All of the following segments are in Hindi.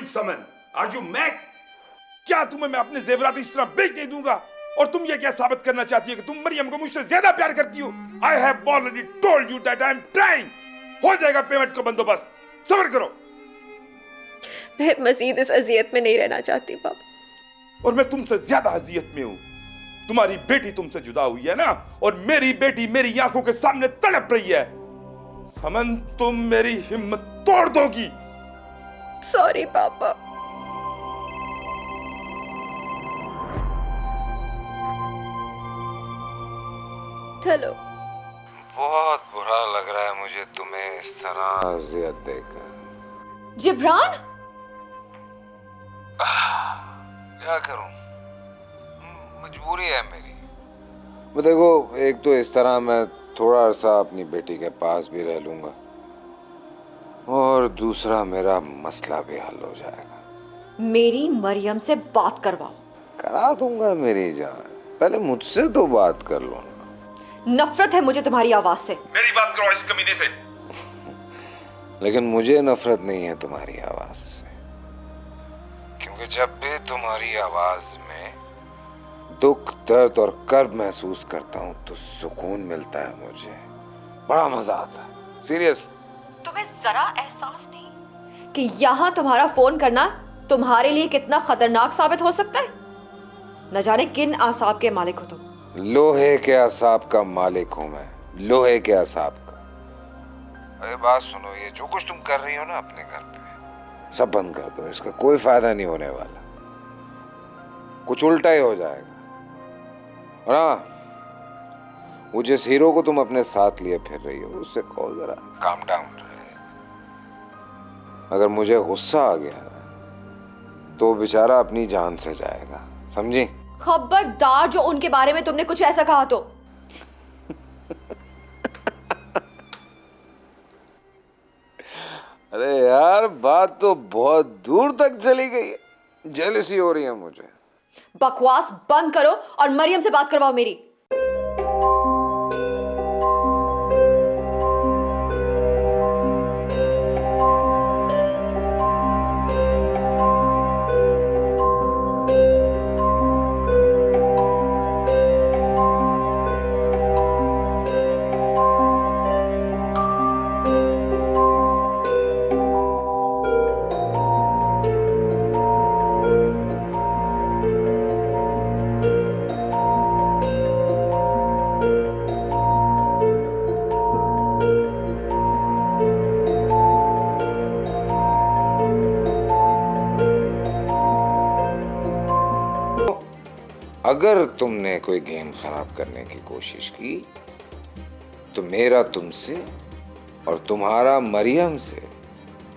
समन? Are you mad? क्या तुम्हें मैं अपने जेवरात इस तरह बेच दे दूंगा? और तुम ये क्या साबित करना चाहती है कि तुम मरियम को मुझसे ज्यादा प्यार करती हो? I have already told you that I am trying. हो जाएगा पेमेंट का बंदोबस्त. सब्र करो. मैं मजीद इस अजियत में नहीं रहना चाहती पापा. और मैं तुमसे ज्यादा अजियत में हूं. तुम्हारी बेटी तुमसे जुदा हुई है ना, और मेरी बेटी मेरी आंखों के सामने तड़प रही है. समन, तुम मेरी हिम्मत तोड़ दोगी. सॉरी पापा. चलो. बहुत बुरा लग रहा है मुझे तुम्हें इस तरह अजियत देकर. जिब्रान, क्या करूं, मजबूरी है मेरी. वो देखो, एक तो इस तरह मैं थोड़ा अरसा अपनी बेटी के पास भी रह लूंगा, और दूसरा मेरा मसला भी हल हो जाएगा. मेरी मरियम से बात करवाओ. करा दूंगा मेरी जान, पहले मुझसे तो बात कर लो ना. नफरत है मुझे तुम्हारी आवाज से. मेरी बात करो इस कमीने से. लेकिन मुझे नफरत नहीं है तुम्हारी आवाज से, क्योंकि जब भी तुम्हारी आवाज में दुख, दर्द और कर्ब महसूस करता हूँ तो सुकून मिलता है मुझे. बड़ा मजा आता है, सीरियसली. तुम्हें जरा एहसास नहीं कि यहाँ तुम्हारा फोन करना तुम्हारे लिए कितना खतरनाक साबित हो सकता है? न जाने किन आसाब के मालिक हो तुम. लोहे के असाब का मालिक हूं मैं, लोहे के असाब का. अरे बात सुनो, ये जो कुछ तुम कर रही हो ना अपने घर पे, सब बंद कर दो. इसका कोई फायदा नहीं होने वाला, कुछ उल्टा ही हो जाएगा. और हाँ, वो जिस हीरो को तुम अपने साथ लिए फिर रही हो, उससे कहो जरा काम डाउन रहे. अगर मुझे गुस्सा आ गया तो बेचारा अपनी जान से जाएगा, समझी? खबरदार जो उनके बारे में तुमने कुछ ऐसा कहा तो. अरे यार, बात तो बहुत दूर तक चली गई है. जेलसी हो रही है मुझे. बकवास बंद करो और मरियम से बात करवाओ मेरी. अगर तुमने कोई गेम खराब करने की कोशिश की तो मेरा तुमसे और तुम्हारा मरियम से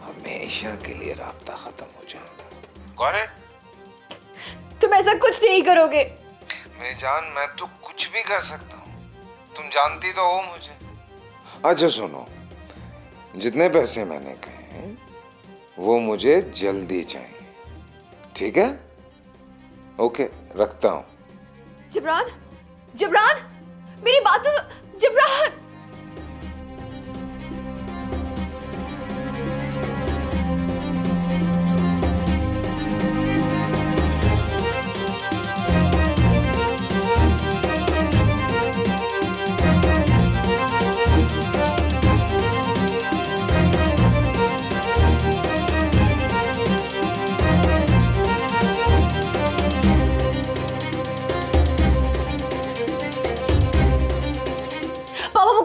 हमेशा के लिए राब्ता खत्म हो जाएगा. कौन है? तुम ऐसा कुछ नहीं करोगे. मेरी जान, मैं तो कुछ भी कर सकता हूँ. तुम जानती तो हो मुझे. अच्छा सुनो, जितने पैसे मैंने कहे हैं वो मुझे जल्दी चाहिए, ठीक है? ओके, रखता हूँ. जिब्रान, जिब्रान, मेरी बात तो. जिब्रान.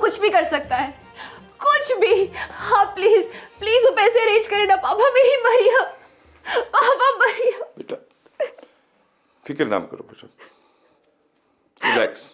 कुछ भी कर सकता है, कुछ भी. हाँ प्लीज प्लीज वो पैसे अरेंज करें ना पापा. मेरी मरियम, पापा मरियम. बेटा, फिक्र ना करो बेटा, रिलैक्स.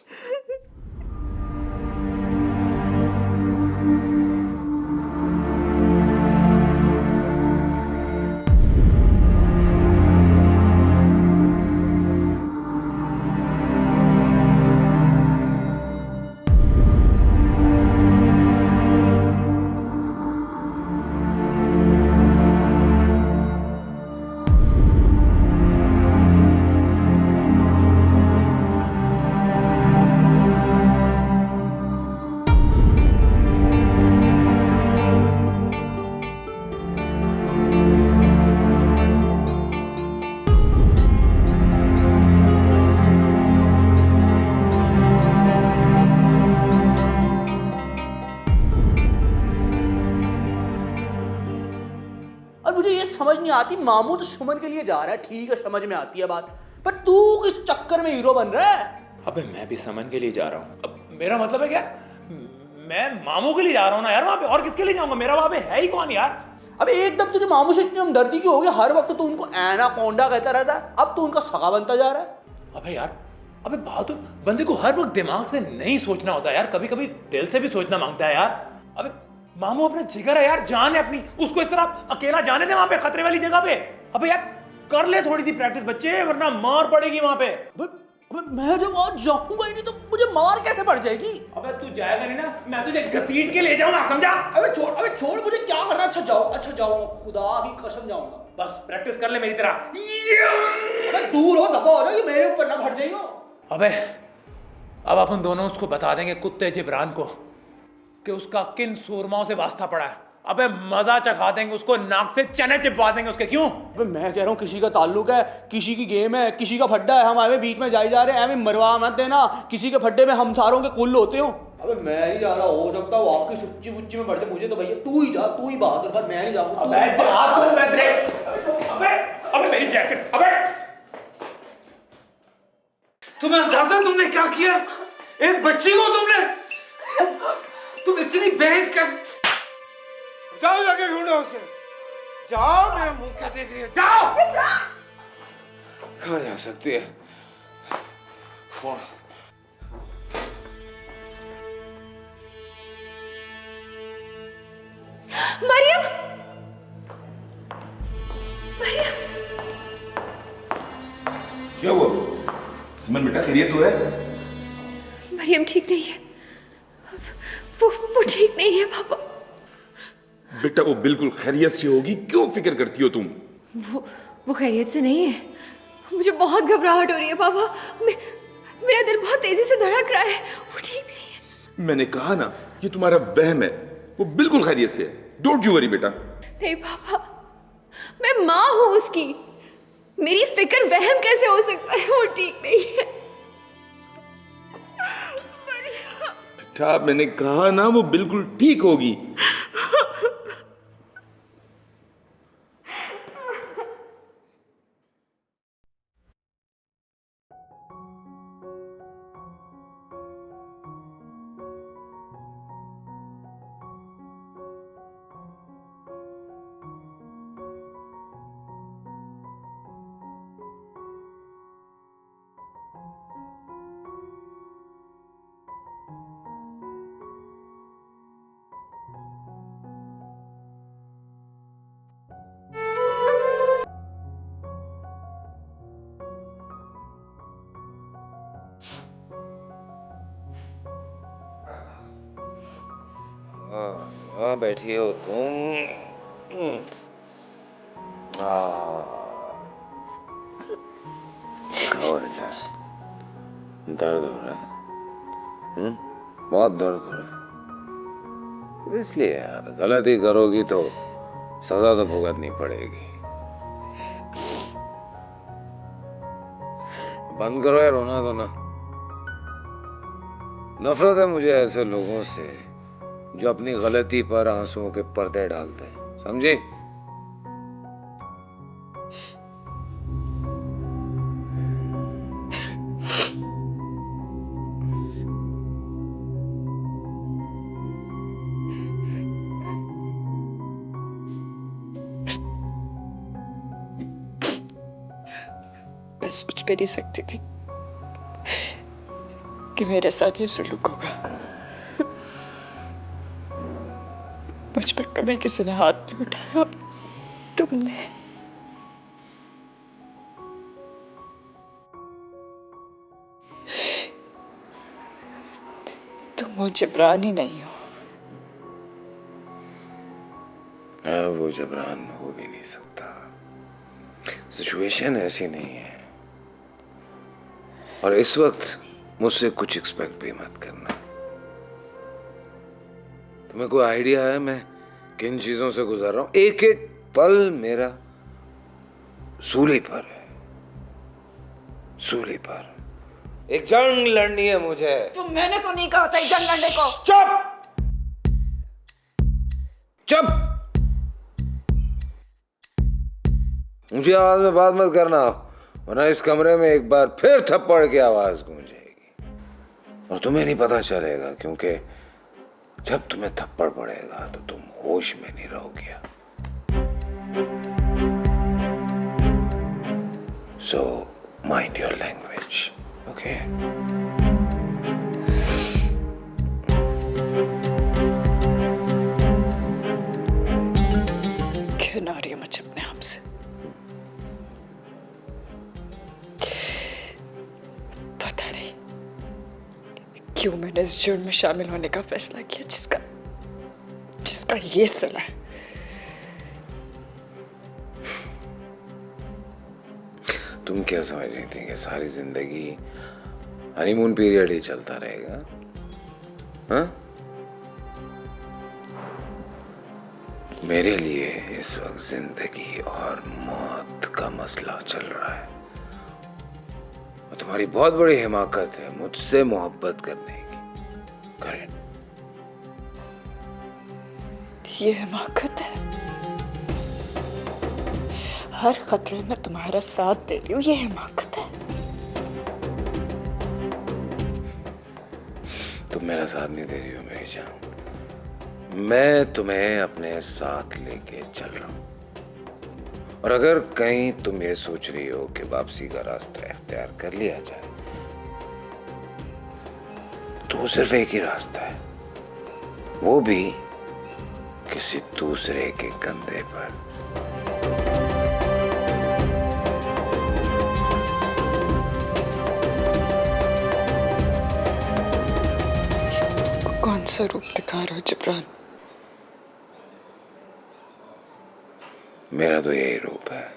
आती। मामू तो सुमन के लिए जा रहा है, ठीक है समझ में आती है बात, पर तू किस चक्कर में हीरो बन रहा है? अबे मैं भी समन के लिए जा रहा हूँ। अब मेरा मतलब है क्या, मैं मामू के लिए जा रहा हूँ ना यार वहाँ पे, और किसके लिए जाऊंगा? मेरा वहाँ पे है ही कौन यार? अबे एकदम तुझे मामू से इतनी हमदर्दी क्यों हो गई? हर वक्त तू उनको एनाकोंडा कहता रहता है, अब तू उनका सगा बनता जा रहा है। अबे यार, अबे बात तो बंदे को हर वक्त दिमाग से नहीं सोचना होता यार, कभी कभी दिल से भी सोचना मांगता है यार। अबे मामू अपना जिगर है यार, जान है अपनी, उसको इस तरह अकेला जाने दे वहां पे खतरे वाली जगह पे। अबे यार कर ले थोड़ी सी प्रैक्टिस बच्चे, वरना मार पड़ेगी वहां पे। अबे मैं जब आज जाऊंगा ही नहीं तो मुझे मार कैसे पड़ जाएगी? अबे तू जाएगा नहीं ना, मैं तुझे घसीट के ले जाऊंगा, समझा? अबे छोड़ मुझे क्या करना। अच्छा जाऊंगा, खुदा की कसम जाऊंगा। बस प्रैक्टिस कर ले मेरी तरह। अबे दूर हो, दफा हो जाओ, ये मेरे ऊपर ना भर जाइयो। अबे अब अपन दोनों उसको बता देंगे कुत्ते जिब्रान को कि उसका किन सूरमाओं से वास्ता पड़ा है। अबे मजा चखा देंगे उसको, नाक से चने चिपवा देंगे उसके। क्यों? अबे मैं कह रहा हूँ किसी का ताल्लुक है, किसी की गेम है, किसी का फड्डा है, हम आए बीच में जाए जा रहे हैं, हमें मरवा मत देना। किसी के फड्डे में हम थारों के कुल होते हो। अबे मैं नहीं जा रहा, हो सकता हूँ आपकी सुच्ची बुच्ची में बढ़ जाए, मुझे तो भैया तू ही जा, तू ही बहादुर बन, मैं नहीं जाऊंगा। अबे जा तू, मैं तेरे अबे मेरी जैकेट। अबे तुम्हें अंदाजा तुमने क्या किया? एक बच्ची को तुम इतनी बहस कैसे? जाओ जाके ढूंढो उसे, जाओ, मेरा मुंह क्या देख रही है, जाओ। कहाँ जा सकती है? फोन। मरियम, मरियम, क्या हुआ? सुमन बेटा खैरियत तो है? मरियम ठीक नहीं है, वो ठीक नहीं है पापा। बेटा वो बिल्कुल खैरियत से होगी, क्यों फिक्र करती हो तुम? वो खैरियत से नहीं है, मुझे बहुत घबराहट हो रही है पापा। मेरा दिल बहुत तेजी से धड़क रहा है, वो ठीक नहीं है। मैंने कहा ना, ये तुम्हारा वहम है, वो बिल्कुल खैरियत से है। डोंट यू वरी बेटा। नहीं पापा, मैं माँ हूं उसकी, मेरी फिक्र वहम कैसे हो सकता है? वो ठीक नहीं है। बेटा मैंने कहा ना, वो बिल्कुल ठीक होगी। हाँ बैठी हो तुम। और क्या दर्द हो रहा है? बहुत दर्द हो रहा है। इसलिए यार गलती करोगी तो सजा तो भुगतनी पड़ेगी। बंद करो यार रोना धोना। नफरत है मुझे ऐसे लोगों से जो अपनी गलती पर आंसुओं के पर्दे डालते हैं, समझे? मैं सोच भी नहीं सकती थी कि मेरे साथ ये सलूक होगा। मुझ पर कभी किसी ने हाथ नहीं उठाया, तुमने। तुम वो जबरान ही नहीं हो। वो जबरान हो भी नहीं सकता, सिचुएशन ऐसी नहीं है। और इस वक्त मुझसे कुछ एक्सपेक्ट भी मत करना। तुम्हें कोई आइडिया है मैं किन चीजों से गुजर रहा हूं? एक एक पल मेरा सूली पर है, सूली पर। एक जंग लड़नी है मुझे। तो मैंने तो नहीं कहा था जंग लड़ने को। चुप चुप। ऊंची आवाज में बात मत करना, वरना इस कमरे में एक बार फिर थप्पड़ की आवाज गूंजेगी और तुम्हें नहीं पता चलेगा, क्योंकि जब तुम्हें थप्पड़ पड़ेगा तो तुम होश में नहीं रहोगे। So mind your language, okay? क्यों ना रही हूँ मुझे अपने आप से? पता नहीं क्यों मैंने इस जुर्म में शामिल होने का फैसला किया जिसका ये सिला है। तुम क्या समझ रही थी कि सारी जिंदगी हनीमून पीरियड ही चलता रहेगा? हाँ? मेरे लिए इस वक्त जिंदगी और मौत का मसला चल रहा है और तुम्हारी बहुत बड़ी हिमाकत है मुझसे मोहब्बत करने की। करें, ये हिमाकत है। हर खतरे में तुम्हारा साथ दे रही हूँ, ये हिमाकत है। तुम मेरा साथ नहीं दे रही हो मेरी जान, मैं तुम्हें अपने साथ लेके चल रहा हूं। और अगर कहीं तुम ये सोच रही हो कि वापसी का रास्ता इख्तियार कर लिया जाए, तो सिर्फ एक ही रास्ता है, वो भी किसी दूसरे के कंधे पर। कौन सा रूप दिखा रहे हो जिब्रान? मेरा तो यही रूप है,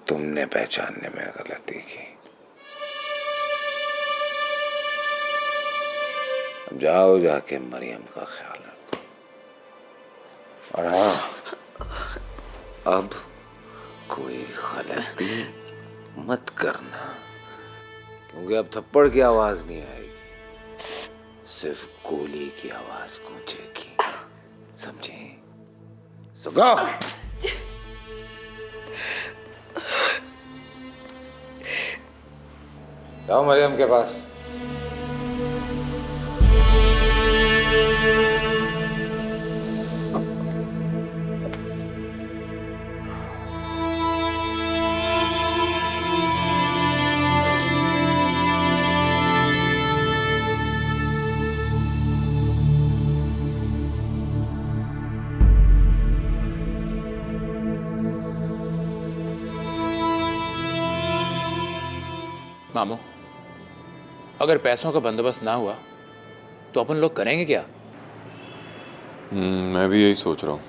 तुमने पहचानने में गलती की। अब जाओ, जाके मरियम का ख्याल रखो। और हाँ, अब कोई गलती मत करना, क्योंकि अब थप्पड़ की आवाज नहीं आएगी, सिर्फ गोली की आवाज गूंजेगी, समझे? सो गो। जाओ मरियम के पास। मामू, अगर पैसों का बंदोबस्त ना हुआ तो अपन लोग करेंगे क्या? मैं भी यही सोच रहा हूँ।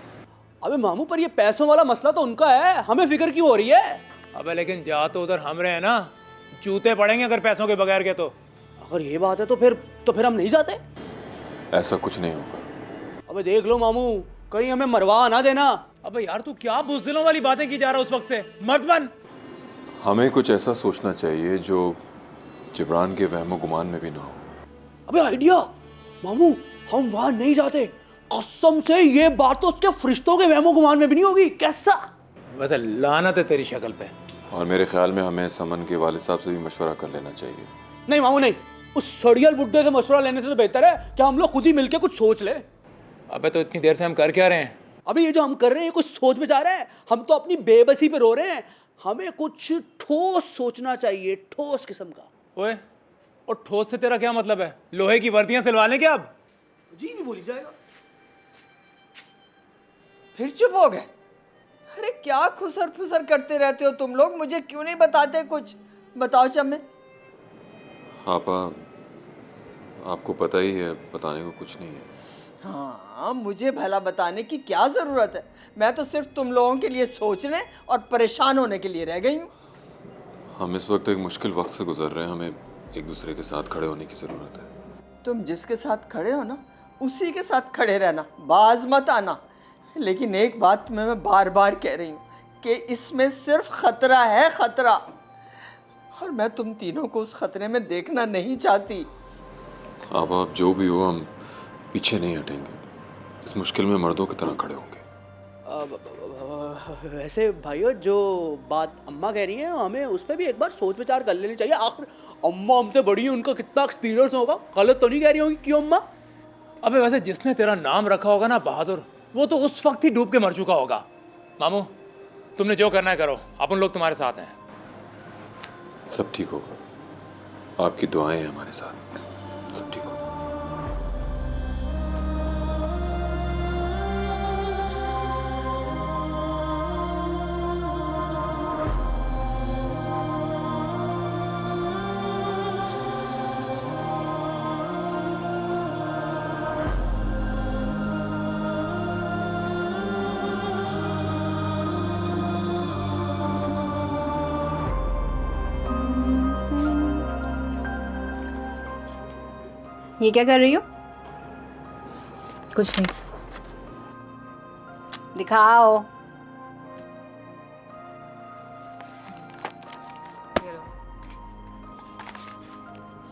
अबे मामू, पर ये पैसों वाला मसला तो उनका है, हमें फिक्र क्यों हो रही है? अबे लेकिन जा तो उधर हम रहे हैं ना, जूते पड़ेंगे अगर पैसों के बगैर के। तो अगर ये बात है तो फिर हम नहीं जाते। ऐसा कुछ नहीं होगा। अबे देख लो मामू, कहीं हमें मरवा ना देना। अबे यार, तू क्या बुज़दिलों वाली बातें की जा रहा है उस वक्त से? मत बन। हमें कुछ ऐसा सोचना चाहिए जो जिब्रान के वहमो गुमान में भी ना हो। अबे आइडिया मामू, हम वहां नहीं जाते। कसम से ये बात तो उसके फरिश्तों के वहमो गुमान में भी नहीं होगी। कैसा? वैसे लानत है तेरी शक्ल पे। और मेरे ख्याल में हमें समन के वालिद साहब से भी मशवरा कर लेना चाहिए। नहीं मामू नहीं, उस सड़ियल बुड्ढे से मशवरा लेने से तो बेहतर है कि हम लोग खुद ही मिलके कुछ सोच ले। अबे तो इतनी देर से हम कर क्या रहे हैं? अभी ये जो हम कर रहे हैं कुछ सोच में जा रहे हैं। हम तो अपनी बेबसी पे रो रहे हैं। हमें कुछ ठोस सोचना चाहिए, ठोस किस्म का। ओए, और ठोस से तेरा क्या मतलब है? लोहे की वर्दियां सिलवा लें क्या अब? जी नहीं बोली जाएगा। फिर चुप हो गए? अरे क्या खुसर फुसर करते रहते हो तुम लोग, मुझे क्यों नहीं बताते कुछ? बताओ चम्मे। आपा, आपको पता ही है, बताने को कुछ नहीं है। हाँ, मुझे भला बताने की क्या ज़रूरत है? मैं तो सिर्फ तुम लोगों के लिए सोचने और परेशान होने के लिए रह गई हूँ। हम इस वक्त एक मुश्किल वक्त से गुजर रहे हैं, हमें एक दूसरे के साथ खड़े होने की ज़रूरत है। तुम जिसके साथ खड़े हो ना, उसी के साथ खड़े रहना, बाज मत आना। लेकिन एक बात तुम्हें मैं बार बार कह रही हूँ कि इसमें सिर्फ खतरा है, खतरा। और मैं तुम तीनों को उस खतरे में देखना नहीं चाहती। आप जो भी हो, हम पीछे नहीं हटेंगे। इस मुश्किल में मर्दों की तरह खड़े होंगे। वैसे भाइयों जो बात अम्मा कह रही है हमें उस पर भी एक बार सोच विचार कर लेनी चाहिए। आखिर अम्मा हमसे बड़ी है, उनका कितना एक्सपीरियंस होगा, गलत तो नहीं कह रही होंगी, क्यों अम्मा? अबे वैसे जिसने तेरा नाम रखा होगा ना बहादुर, वो तो उस वक्त ही डूब के मर चुका होगा। मामू तुमने जो करना है करो, अपन लोग तुम्हारे साथ हैं। सब ठीक होगा, आपकी दुआएं हैं हमारे साथ, सब ठीक होगा। ये क्या कर रही हो? कुछ नहीं। दिखाओ।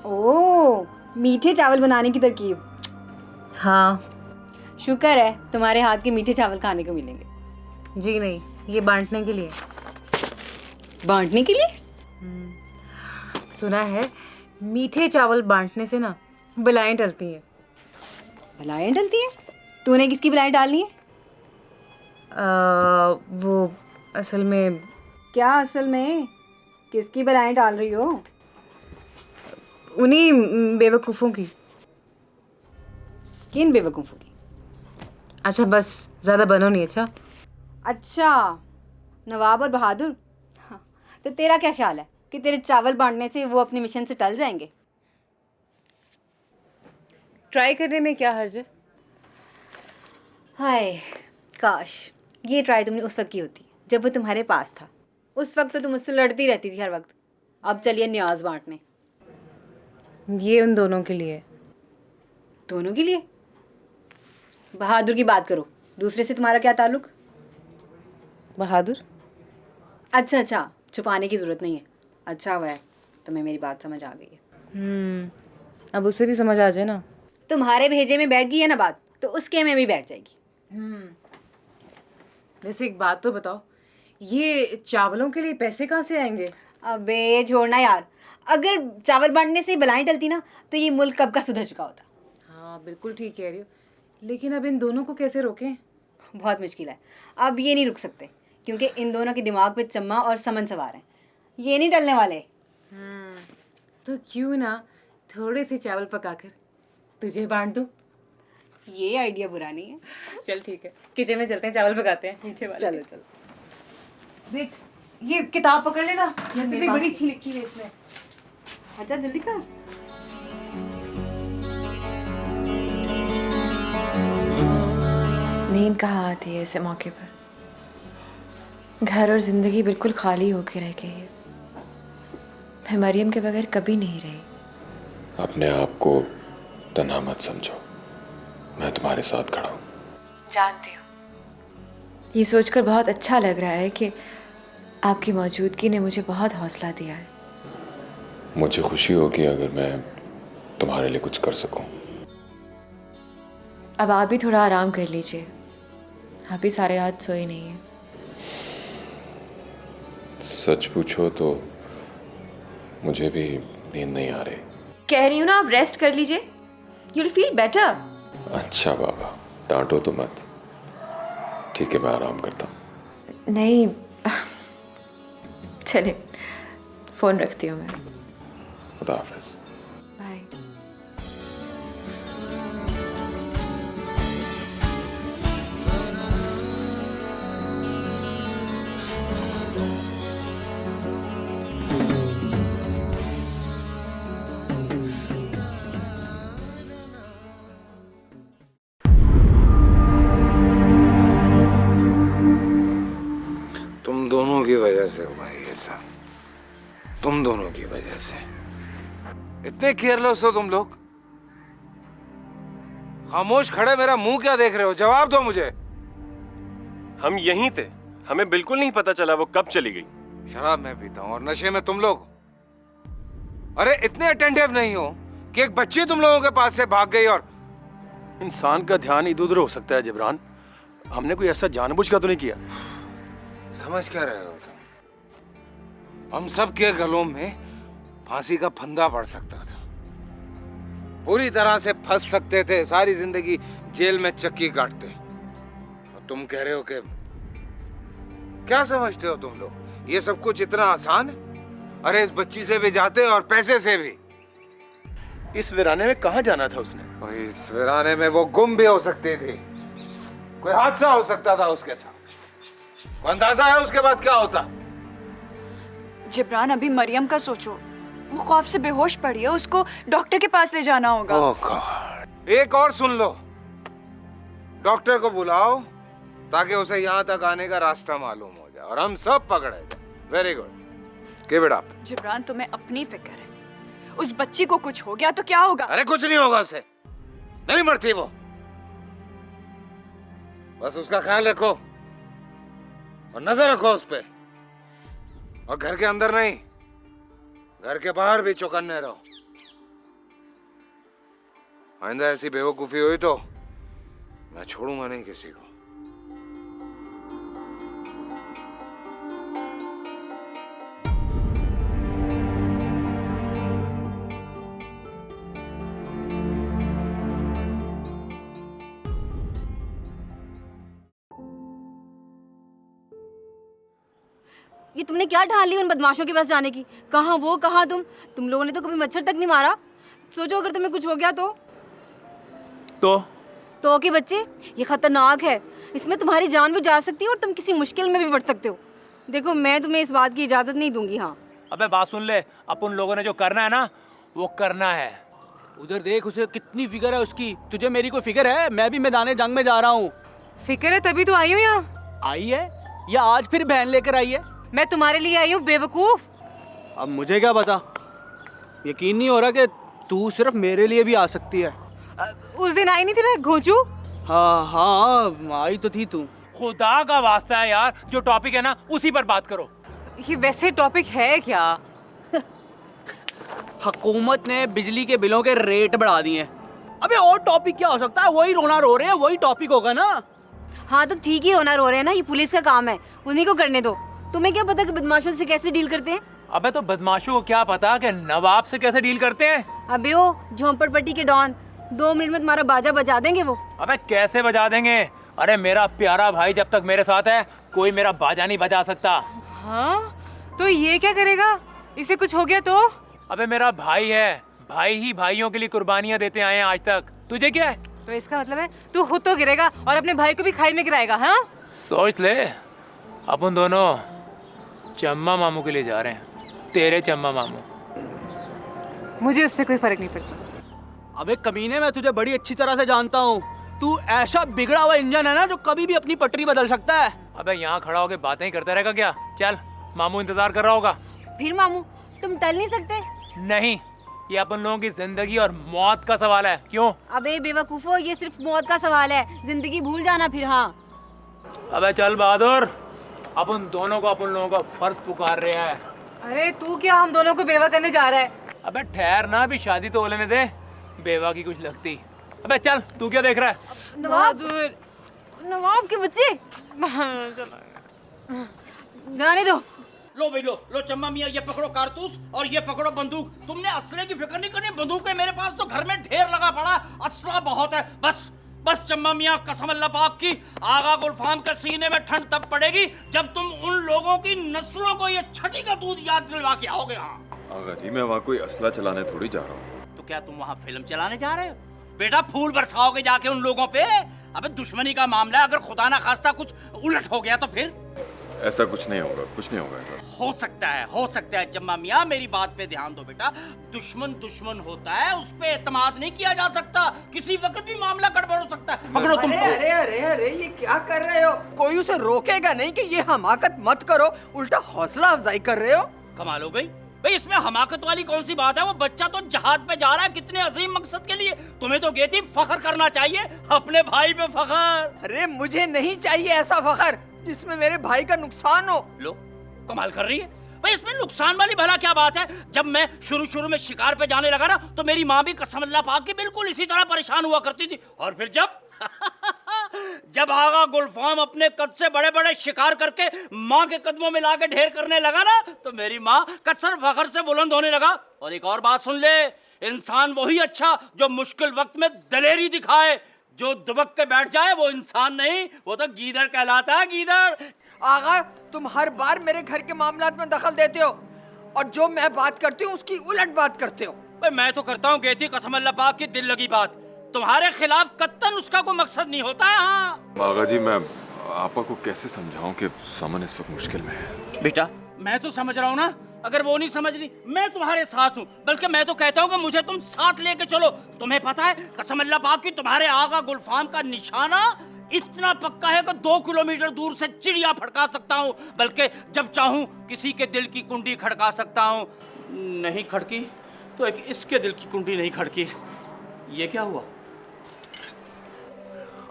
ओह, मीठे चावल बनाने की तरकीब। हाँ। शुक्र है तुम्हारे हाथ के मीठे चावल खाने को मिलेंगे। जी नहीं, ये बांटने के लिए। बांटने के लिए? सुना है मीठे चावल बांटने से ना बलाएं टलती हैं। बलाएं डलती है? तूने किसकी बलाएं डालनी है? वो असल में। क्या असल में? किसकी बलाएं डाल रही हो? उन्हीं बेवकूफ़ों की। किन बेवकूफ़ों की? अच्छा बस, ज़्यादा बनो नहीं। अच्छा, नवाब और बहादुर। हाँ, तो तेरा क्या ख्याल है कि तेरे चावल बांटने से वो अपने मिशन से टल जाएंगे? ट्राई करने में क्या हर्ज है? हाय काश ये ट्राई तुमने उस वक्त की होती जब वो तुम्हारे पास था। उस वक्त तो तुम मुझसे लड़ती रहती थी हर वक्त। अब चलिए न्याज बांटने। ये उन दोनों के लिए। दोनों के लिए? बहादुर की बात करो, दूसरे से तुम्हारा क्या ताल्लुक? बहादुर? अच्छा, छुपाने की ज़रूरत नहीं है। अच्छा हुआ है तुम्हें मेरी बात समझ आ गई है। अब उसे भी समझ आ जाए ना। तुम्हारे भेजे में बैठ गई है ना बात, तो उसके में भी बैठ जाएगी। वैसे एक बात तो बताओ, ये चावलों के लिए पैसे कहाँ से आएंगे? अबे छोड़ना यार, अगर चावल बांटने से बलाएं टलती ना तो ये मुल्क कब का सुधर चुका होता। हाँ बिल्कुल ठीक कह रही हो, लेकिन अब इन दोनों को कैसे रोकें? बहुत मुश्किल है। अब ये नहीं रुक सकते क्योंकि इन दोनों के दिमाग पे चम्मा और समन सवार हैं। ये नहीं टलने वाले। तो क्यों ना थोड़े से चावल पकाकर तुझे बांट दूं? ये आइडिया बुरा नहीं है। चल ठीक है, किचन में चलते हैं, चावल पकाते हैं मीठे वाले। चलो। देख ये किताब पकड़ लेना, रेसिपी मेरे पास बड़ी अच्छी लिखी है इसमें। अच्छा जल्दी कर। नींद कहाँ आती है ऐसे मौके पर? घर और जिंदगी बिल्कुल खाली होके रह गई है। मैं मरियम के बगैर कभी नहीं रही। अपने आप को तन्हा मत समझो, मैं तुम्हारे साथ खड़ा हूँ। जानती हूँ, ये सोचकर बहुत अच्छा लग रहा है कि आपकी मौजूदगी ने मुझे बहुत हौसला दिया है। मुझे खुशी होगी अगर मैं तुम्हारे लिए कुछ कर सकूं। अब आप भी थोड़ा आराम कर लीजिए, आप भी सारी रात सोई नहीं है। सच पूछो तो मुझे भी नींद नहीं आ रही। कह रही हूँ ना, आप रेस्ट कर लीजिए, यू विल फील बेटर। अच्छा बाबा, डांटो तो मत। ठीक है, मैं आराम करता हूँ। नहीं, चलिए फ़ोन रखती हूँ मैं। खुदा हाफिज़। बाय। तुम दोनों की वजह से हुआ ये सब, तुम दोनों की वजह से। इतने केयरलेस हो तुम लोग। खामोश खड़े मेरा मुंह क्या देख रहे हो? जवाब दो मुझे। हम यहीं थे, हमें बिल्कुल नहीं पता चला वो कब चली गई। शराब मैं पीता हूँ और नशे में तुम लोग। अरे इतने अटेंटिव नहीं हो कि एक बच्ची तुम लोगों के पास से भाग गई। और इंसान का ध्यान इधर उधर हो सकता है जिब्रान, हमने कोई ऐसा जानबूझ कर तो नहीं किया। समझ क्या रहे हो तुम? हम सब के गलों में फांसी का फंदा पड़ सकता था, पूरी तरह से फंस सकते थे, सारी जिंदगी जेल में चक्की काटते। और तुम कह रहे हो कि क्या समझते हो तुम लोग ये सब कुछ इतना आसान है? अरे इस बच्ची से भी जाते और पैसे से भी। इस वीराने में कहाँ जाना था उसने? और इस वीराने में वो गुम भी हो सकती थी, कोई हादसा हो सकता था उसके साथ। अंदाजा है उसके बाद क्या होता? जिब्रान, अभी मरियम का सोचो, वो खौफ से बेहोश पड़ी है, उसको डॉक्टर के पास ले जाना होगा। ओह गॉड। एक और सुन लो, डॉक्टर को बुलाओ ताकि उसे यहाँ तक आने का रास्ता मालूम हो जाए और हम सब पकड़े जाए। Very good, keep it up. Jibran, तुम्हें अपनी फिक्र है, उस बच्ची को कुछ हो गया तो क्या होगा? अरे कुछ नहीं होगा उसे, नहीं मरती वो। बस उसका ख्याल रखो और नजर रखो उस पे, और घर के अंदर नहीं, घर के बाहर भी चौकन्ने रहो। आइंदा ऐसी बेवकूफी हुई तो मैं छोड़ूंगा नहीं किसी को। ये तुमने क्या ठान ली उन बदमाशों के पास जाने की? कहाँ वो, कहाँ तुम लोगों ने तो कभी मच्छर तक नहीं मारा। सोचो अगर तुम्हें कुछ हो गया तो के बच्चे, ये खतरनाक है, इसमें तुम्हारी जान भी जा सकती है और तुम किसी मुश्किल में भी पड़ सकते हो। देखो, मैं तुम्हें इस बात की इजाजत नहीं दूंगी। हाँ, अबे बात सुन ले, अपन लोगों ने जो करना है ना वो करना है। उधर देख, उसे कितनी फिक्र है उसकी। तुझे मेरी कोई फिक्र है? मैं भी मैदाने जंग में जा रहा हूँ। फिक्र है तभी तो आई हूँ यहाँ। आई है या आज फिर बहन लेकर आई है? मैं तुम्हारे लिए आई हूँ, बेवकूफ। अब मुझे क्या पता, यकीन नहीं हो रहा कि तू सिर्फ मेरे लिए भी आ सकती है। उस दिन आई नहीं थी मैं, घोचू? हाँ, आई तो थी तू। खुदा का वास्ता है यार, जो टॉपिक है ना उसी पर बात करो। ये वैसे टॉपिक है क्या? हुकूमत ने बिजली के बिलों के रेट बढ़ा दिए। अबे और टॉपिक क्या हो सकता है? वही रोना रो रहे हैं, वही टॉपिक होगा ना। हाँ तो ठीक ही रोना रो रहे हैं ना, ये पुलिस का काम है, उन्हीं को करने दो। तुम्हें क्या पता कि बदमाशों से कैसे डील करते हैं? अबे तो बदमाशों को क्या पता कि नवाब से कैसे डील करते हैं। अबे वो झोंपड़पट्टी के डॉन 2 मिनट में तुम्हारा बाजा बजा देंगे वो। अबे कैसे बजा देंगे? अरे मेरा प्यारा भाई जब तक मेरे साथ है कोई मेरा बाजा नहीं बजा सकता। हाँ तो ये क्या करेगा? इसे कुछ हो गया तो? अबे मेरा भाई है, भाई ही भाइयों के लिए कुर्बानियां देते आए हैं आज तक। तुझे क्या है? तो इसका मतलब है तू खुद तो गिरेगा और अपने भाई को भी खाई में गिराएगा। हाँ सोच ले, अपन दोनों चम्मा मामू के लिए जा रहे हैं, तेरे चम्मा मामू। मुझे उससे कोई फर्क नहीं पड़ता। अबे कमीने, मैं तुझे बड़ी अच्छी तरह से जानता हूँ। तू ऐसा बिगड़ा हुआ इंजन है ना जो कभी भी अपनी पटरी बदल सकता है। अबे यहाँ खड़ा होके बातें ही करता रहेगा क्या? चल, मामू इंतजार कर रहा होगा। फिर मामू तुम टल नहीं सकते? नहीं, ये अपन लोगों की जिंदगी और मौत का सवाल है। क्यों? अबे बेवकूफो, ये सिर्फ मौत का सवाल है, जिंदगी भूल जाना फिर। हाँ अबे चल बहादुर, अपन दोनों को अपन लोगों का फर्ज पुकार रहे हैं। अरे तू क्या हम दोनों को बेवा करने जा रहा है? अबे ठहर ना, अभी शादी तो हो लेने दे, बेवा की कुछ लगती। अबे चल, तू क्या देख रहा है? बहादुर, नवाब के बच्चे, जाने दो। लो भाई लो चम्मा मियाँ, ये पकड़ो कारतूस और ये पकड़ो बंदूक। तुमने असले की फिक्र नहीं करनी, बंदूक है मेरे पास तो घर में ढेर लगा पड़ा, असला बहुत है। बस चम्मा मियाँ, कसम अल्लाह पाक की, आगा गुलफाम के सीने में ठंड तब पड़ेगी जब तुम उन लोगों की नस्लों को ये छठी का दूध याद दिलवा के आओगे। हाँ आगा जी, मैं वहाँ कोई असला चलाने थोड़ी जा रहा हूँ। तो क्या तुम वहाँ फिल्म चलाने जा रहे हो? बेटा फूल बरसाओगे जाके उन लोगों पे। अबे दुश्मनी का मामला है, अगर खुदा ना खास्ता कुछ उलट हो गया तो फिर? ऐसा कुछ नहीं होगा, कुछ नहीं होगा ऐसा। हो सकता है जम्मा मियाँ, मेरी बात पे ध्यान दो बेटा। दुश्मन होता है, उस पे एतमाद नहीं किया जा सकता, किसी वक्त भी मामला गड़बड़ हो सकता है। पकड़ो तुम। अरे ये क्या कर रहे हो? कोई उसे रोकेगा नहीं कि ये हमाकत मत करो, उल्टा हौसला अफजाई कर रहे हो। कमाल हो गई भाई, इसमें हमाकत वाली कौन सी बात है? वो बच्चा तो जहाज पे जा रहा है कितने अजीम मकसद के लिए। तुम्हें तो गेती फख्र करना चाहिए, अपने भाई पे फख्र। अरे मुझे नहीं चाहिए ऐसा फख्र जिसमें मेरे भाई का नुकसान हो। लो कमाल कर रही है भाई, इसमें नुकसान वाली भला क्या बात है? जब मैं शुरू में शिकार पे जाने लगा ना तो मेरी माँ भी कसम अल्लाह पाक की बिल्कुल इसी तरह परेशान हुआ करती थी। और फिर जब जब आगा गुलफाम अपने कद से बड़े बड़े शिकार करके माँ के कदमों में लाके ढेर करने लगा ना, तो मेरी माँ कसर फखर से बुलंद होने लगा। और एक और बात सुन ले, इंसान वही अच्छा जो मुश्किल वक्त में दलेरी दिखाए। जो दुबक के बैठ जाए वो इंसान नहीं, वो तो गीदड़ कहलाता है, गीदड़। आगा, तुम हर बार मेरे घर के मामलात में दखल देते हो और जो मैं बात करती हूँ उसकी उलट बात करते हो। भाई मैं तो करता हूँ गेती, कसम अल्लाह पाक की दिल लगी बात। तुम्हारे खिलाफ कत्तन उसका कोई मकसद नहीं होता है। हाँ आगा जी, मैं आपा को कैसे समझाऊं कि समन इस वक्त मुश्किल में है। बेटा, मैं तो समझ रहा हूँ ना, अगर वो नहीं समझ रही मैं तुम्हारे साथ हूँ। बल्कि मैं तो कहता हूँ कि मुझे तुम साथ लेके चलो। तुम्हें पता है कसम अल्लाह पाक की, तुम्हारे आगा गुलफाम का निशाना इतना पक्का है कि 2 किलोमीटर दूर से चिड़िया फड़का सकता हूँ, बल्कि जब चाहूँ किसी के दिल की कुंडी खड़का सकता हूँ। नहीं खड़की तो एक इसके दिल की कुंडी नहीं खड़की। ये क्या हुआ?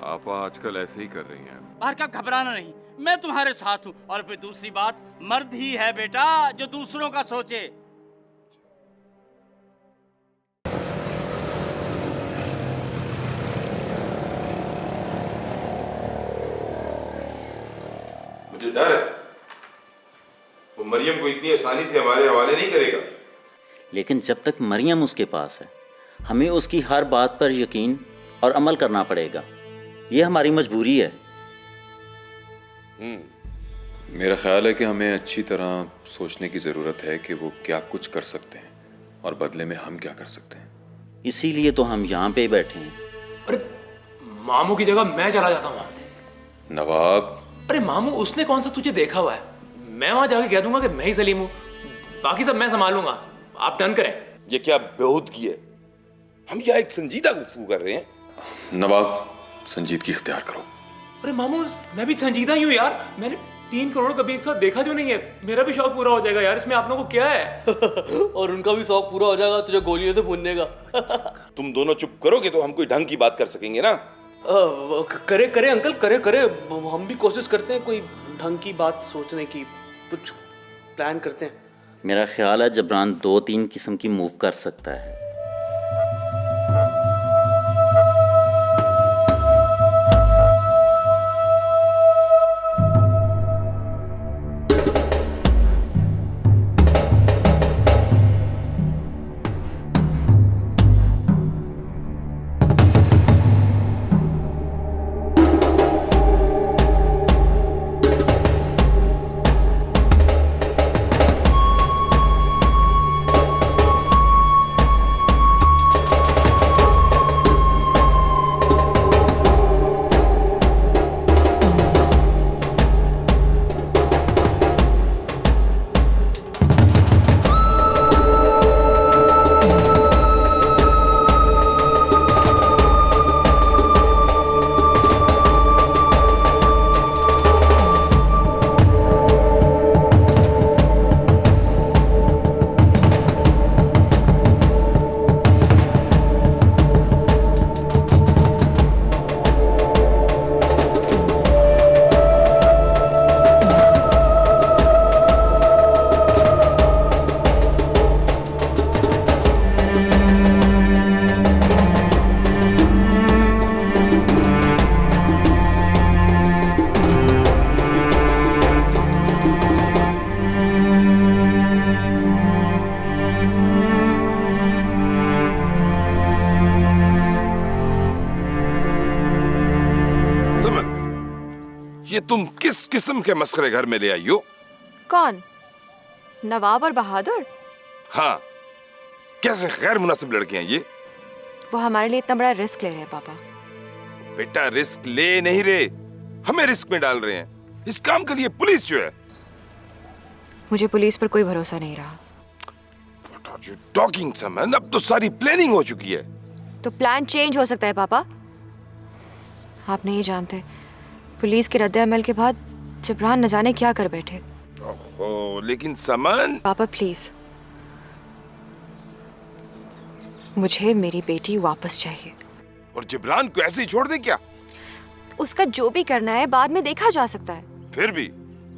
आपा आजकल ऐसे ही कर रही हैं। बाहर का घबराना नहीं, मैं तुम्हारे साथ हूँ। और फिर दूसरी बात, मर्द ही है बेटा जो दूसरों का सोचे। मुझे डर है वो मरियम को इतनी आसानी से हमारे हवाले नहीं करेगा। लेकिन जब तक मरियम उसके पास है, हमें उसकी हर बात पर यकीन और अमल करना पड़ेगा। ये हमारी मजबूरी है। मेरा ख्याल है कि हमें अच्छी तरह सोचने की ज़रूरत है कि वो क्या कुछ कर सकते हैं और बदले में हम क्या कर सकते हैं। इसीलिए तो हम यहाँ पे बैठे हैं। अरे मामू की जगह मैं चला जाता हूँ। नवाब, अरे मामू, उसने कौन सा तुझे देखा हुआ है? मैं वहां जाके कह दूंगा कि मैं ही सलीम हूँ, बाकी सब मैं संभालूंगा, आप डन करें। ये क्या बेहूदगी है? हम यहाँ एक संजीदा गुफ्तगू कर रहे हैं। नवाब, संजीदगी इख्तियार करो। अरे मामू, मैं भी संजीदा ही हूँ यार। मैंने 3 करोड़ कभी एक साथ देखा जो नहीं है। मेरा भी शौक पूरा हो जाएगा यार, इसमें आप लोगों को क्या है? और उनका भी शौक पूरा हो जाएगा तुझे गोलियों से भूनने का। तुम दोनों चुप करोगे तो हम कोई ढंग की बात कर सकेंगे ना। करे अंकल, करे। हम भी कोशिश करते हैं कोई ढंग की बात सोचने की, कुछ प्लान करते हैं। मेरा ख्याल है जबरान 2-3 किस्म की मूव कर सकता है। ये तुम किस किस्म के मस्खरे घर में ले आई हो? कौन? नवाब और बहादुर? हाँ, कैसे गैर मुनासिब लड़के हैं ये। वो हमारे लिए इतना बड़ा रिस्क ले रहे हैं पापा। बेटा रिस्क ले नहीं रहे, हमें रिस्क में डाल रहे हैं। इस काम के लिए पुलिस जो है। मुझे पुलिस पर कोई भरोसा नहीं रहा। What are you talking, समन? अब तो सारी प्लानिंग हो चुकी है। तो प्लान चेंज हो सकता है पापा। आप नहीं जानते, पुलिस के रद्द-ए-अमल के बाद जबरान न जाने क्या कर बैठे। ओह, लेकिन समन। पापा प्लीज, मुझे मेरी बेटी वापस चाहिए। और जिब्रान को ऐसे ही छोड़ दे क्या? उसका जो भी करना है बाद में देखा जा सकता है। फिर भी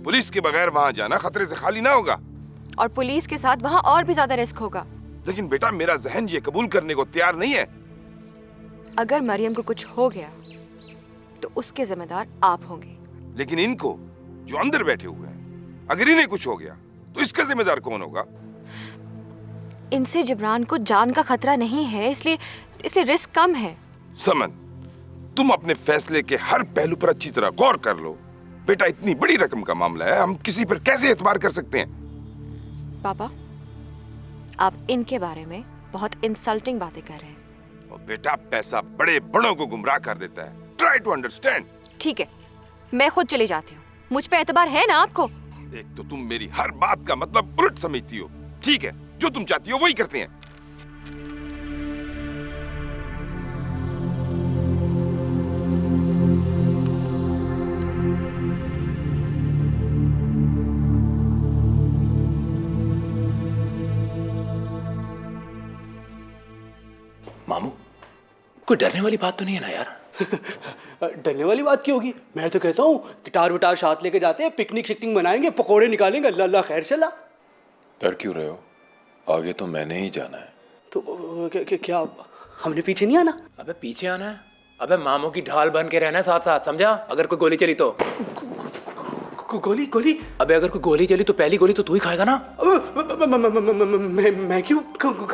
पुलिस के बगैर वहाँ जाना खतरे से खाली ना होगा। और पुलिस के साथ वहाँ और भी ज्यादा रिस्क होगा। लेकिन बेटा मेरा जहन ये कबूल करने को तैयार नहीं है। अगर मरियम को कुछ हो गया तो उसके जिम्मेदार आप होंगे। लेकिन इनको जो अंदर बैठे हुए हैं, अगर इन्हें कुछ हो गया तो इसका जिम्मेदार कौन होगा? इनसे जिब्रान को जान का खतरा नहीं है, इसलिए रिस्क कम है। समन, तुम अपने फैसले के हर पहलू पर अच्छी तरह गौर कर लो। बेटा, इतनी बड़ी रकम का मामला है, हम किसी पर कैसे एतबार कर सकते हैं? पापा, आप इनके बारे में बहुत इंसल्टिंग बातें कर रहे हैं। और बेटा, पैसा बड़े बड़ों को गुमराह कर देता है। Try to understand. ठीक है, मैं खुद चली जाती हूँ। मुझ पे एतबार है ना आपको? एक तो तुम मेरी हर बात का मतलब उलट समझती हो। ठीक है, जो तुम चाहती हो वही करते हैं। मामू, कोई डरने वाली बात तो नहीं है ना यार? डरने वाली बात क्यों होगी? मैं तो कहता हूँ गिटार विटार साथ लेके जाते हैं, पिकनिक शिकनिक मनाएंगे, पकोड़े निकालेंगे, अल्लाह अल्लाह खैर चला। डर क्यों रहे हो? आगे तो मैंने ही जाना है। तो क्या हमने पीछे नहीं आना? अबे पीछे आना है? अबे मामू की ढाल बन के रहना है साथ साथ, समझा? अगर कोई गोली चली तो गोली? अबे अगर कोई गोली चली तो पहली गोली तो तू ही खाएगा ना? मैं क्यों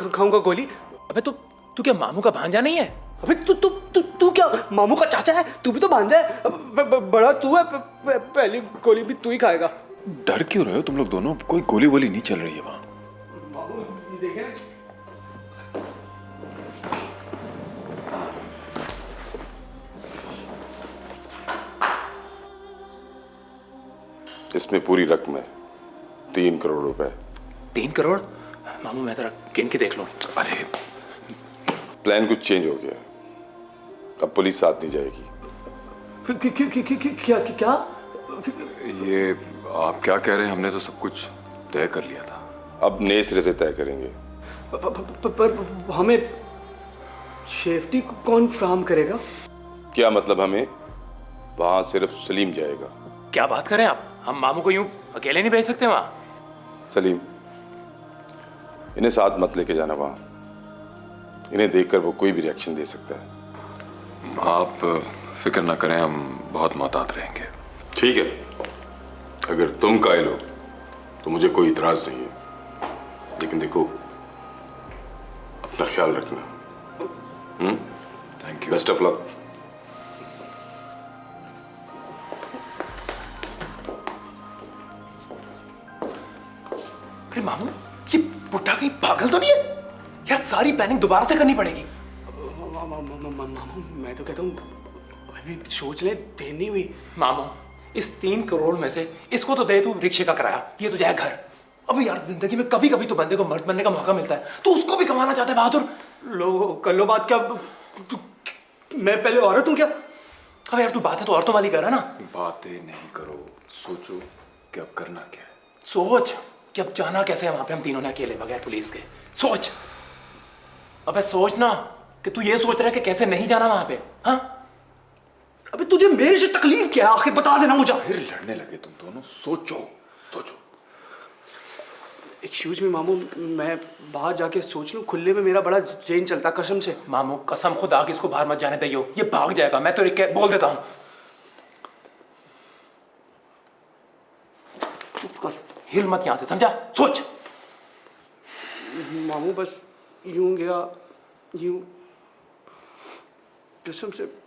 खाऊंगा गोली? अबे तू क्या मामू का भांजा नहीं है? अबे तू क्या मामू का चाचा है? तू भी तो भांजा है, बड़ा तू है, पहली गोली भी तू ही खाएगा। डर क्यों रहे हो तुम लोग दोनों? कोई गोली वोली नहीं चल रही है वहां। इसमें पूरी रकम है, 3 करोड़ रुपए। 3 करोड़? मामू मैं जरा गिन के देख लूं। अरे प्लान कुछ चेंज हो गया, अब पुलिस साथ नहीं जाएगी। क्या? ये आप क्या कह रहे हैं? हमने तो सब कुछ तय कर लिया था। अब नए सिरे से तय करेंगे। पर हमें सेफ्टी कौन फ्राहम करेगा? क्या मतलब? हमें वहां सिर्फ सलीम जाएगा। क्या बात करें आप? हम मामू को यूं अकेले नहीं भेज सकते वहां। सलीम, इन्हें साथ मत लेके जाना वहां। इन्हें देखकर वो कोई भी रिएक्शन दे सकता है। आप फिक्र ना करें, हम बहुत मोहतात रहेंगे। ठीक है, अगर तुम कायल हो तो मुझे कोई इतराज नहीं है, लेकिन देखो अपना ख्याल रखना। Thank you. Best of luck. अरे मामू, ये बुढ़ा कहीं पागल तो नहीं है यार? सारी प्लानिंग दोबारा से करनी पड़ेगी। मामू मैं तो कहता हूँ अभी सोच ले, देर नहीं हुई। मामू, इस 3 करोड़ में से इसको तो दे तू रिक्शे का किराया, ये तो जाए घर। अबे यार, जिंदगी में कभी कभी तो बंदे को मर्द बनने का मौका मिलता है, तो उसको भी कमाना चाहता है बहादुर। कर लो बात। क्या मैं पहले औरत हूँ क्या? अबे यार, तू बातें तो औरतों वाली कर रहा ना। बातें नहीं करो, सोचो कि अब करना क्या है। सोच कि अब जाना कैसे है वहां पे हम तीनों ने अकेले बगैर पुलिस के। सोच, अबे सोच ना कि तू ये सोच रहा है कि कैसे नहीं जाना वहां पे। हाँ, अबे तुझे मेरे से तकलीफ क्या है आखिर? बता देना मुझे। फिर लड़ने लगे तुम दोनों। सोचो। एक्सक्यूज मी मामू, मैं बाहर जाके सोच लूं? खुले में मेरा बड़ा चेन चलता कसम से। मामू कसम खुदा की इसको बाहर मत जाने दियो, ये भाग जाएगा। मैं तो बोल देता हूं। हिल मत यहां से, समझा? सोच। मामू बस यूं गया, यूं, कसम से।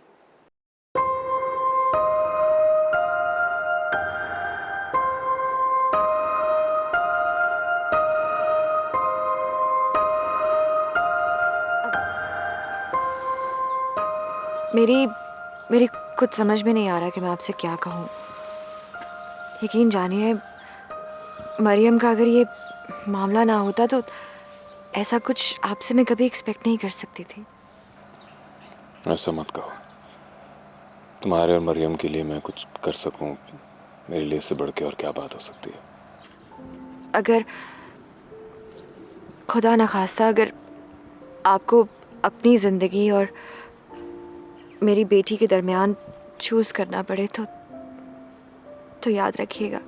मेरी कुछ समझ में नहीं आ रहा कि मैं आपसे क्या कहूँ। यकीन जानिए, मरियम का अगर ये मामला ना होता तो ऐसा कुछ आपसे मैं कभी एक्सपेक्ट नहीं कर सकती थी। ऐसा मत कहो। तुम्हारे और मरियम के लिए मैं कुछ कर सकूं, मेरे लिए इससे बढ़ के और क्या बात हो सकती है? अगर खुदा न खास्ता अगर आपको अपनी ज़िंदगी और मेरी बेटी के दरमियान चूज़ करना पड़े तो याद रखिएगा,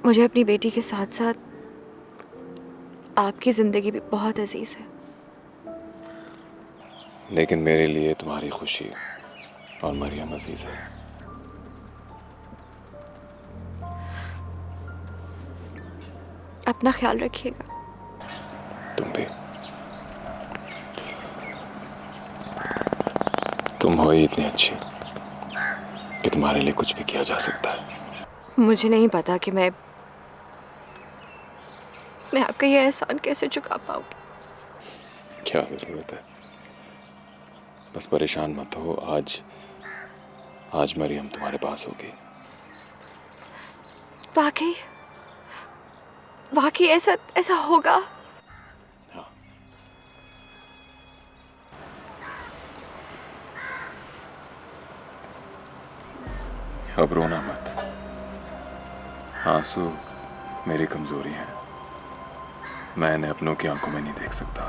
मुझे अपनी बेटी के साथ साथ आपकी ज़िंदगी भी बहुत अजीज़ है। लेकिन मेरे लिए तुम्हारी खुशी और मरियम अजीज है। अपना ख्याल रखिएगा। तुम भी। तुम हो ही इतनी अच्छी कि तुम्हारे लिए कुछ भी किया जा सकता है। मुझे नहीं पता कि मैं आपका ये एहसान कैसे चुका पाऊंगी। क्या जरूरत है, बस परेशान मत हो। आज मरियम तुम्हारे पास होगी। वाकई ऐसा होगा? हाँ। अब रोना मत। आंसू मेरी कमजोरी है, मैं इन्हें अपनों की आंखों में नहीं देख सकता।